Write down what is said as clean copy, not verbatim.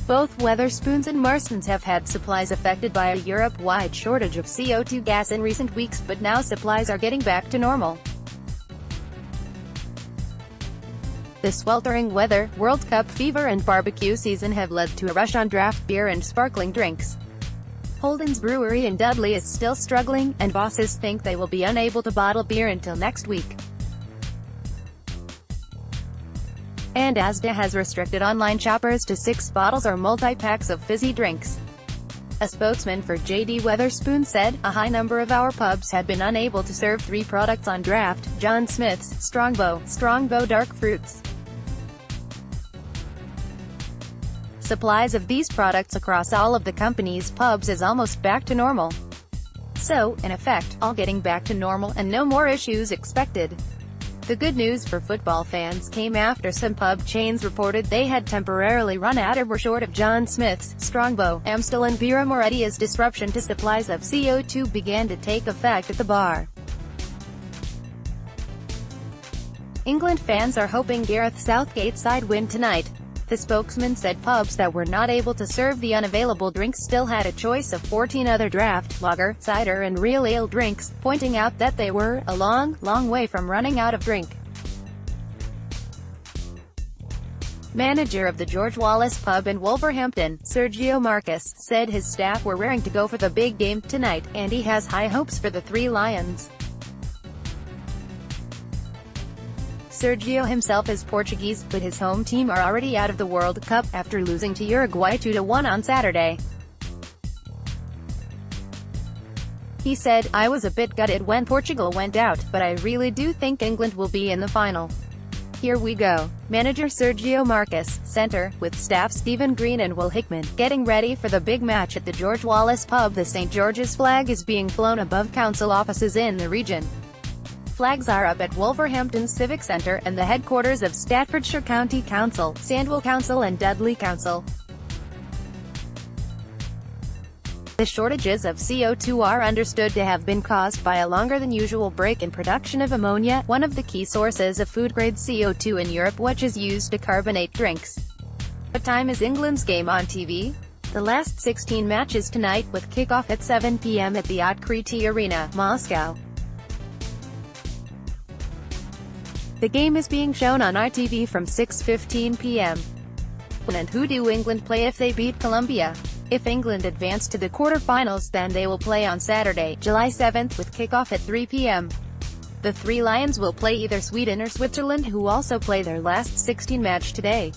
Both Wetherspoons and Marstons have had supplies affected by a Europe-wide shortage of CO2 gas in recent weeks, but now supplies are getting back to normal. The sweltering weather, World Cup fever and barbecue season have led to a rush on draft beer and sparkling drinks. Holden's Brewery in Dudley is still struggling, and bosses think they will be unable to bottle beer until next week. And Asda has restricted online shoppers to 6 bottles or multi-packs of fizzy drinks. A spokesman for JD Wetherspoon said, "A high number of our pubs had been unable to serve 3 products on draft: John Smith's, Strongbow Dark Fruits. Supplies of these products across all of the company's pubs is almost back to normal. So, in effect, all getting back to normal and no more issues expected." The good news for football fans came after some pub chains reported they had temporarily run out or were short of John Smith's, Strongbow, Amstel and Birra Moretti as disruption to supplies of CO2 began to take effect at the bar. England fans are hoping Gareth Southgate's side win tonight. The spokesman said pubs that were not able to serve the unavailable drinks still had a choice of 14 other draft, lager, cider and real ale drinks, pointing out that they were a long way from running out of drink. Manager of the George Wallace pub in Wolverhampton, Sergio Marcus, said his staff were raring to go for the big game tonight, and he has high hopes for the Three Lions. Sergio himself is Portuguese, but his home team are already out of the World Cup, after losing to Uruguay 2-1 on Saturday. He said, "I was a bit gutted when Portugal went out, but I really do think England will be in the final. Here we go." Manager Sergio Marcus, centre, with staff Stephen Green and Will Hickman, getting ready for the big match at the George Wallace pub. The St. George's flag is being flown above council offices in the region. Flags are up at Wolverhampton Civic Centre, and the headquarters of Staffordshire County Council, Sandwell Council and Dudley Council. The shortages of CO2 are understood to have been caused by a longer than usual break in production of ammonia, one of the key sources of food-grade CO2 in Europe, which is used to carbonate drinks. What time is England's game on TV? The last 16 matches tonight, with kickoff at 7 p.m. at the Otkriti Arena, Moscow. The game is being shown on ITV from 6:15 p.m. And who do England play if they beat Colombia? If England advance to the quarter-finals, then they will play on Saturday, July 7th, with kickoff at 3 p.m. The Three Lions will play either Sweden or Switzerland, who also play their last 16 match today.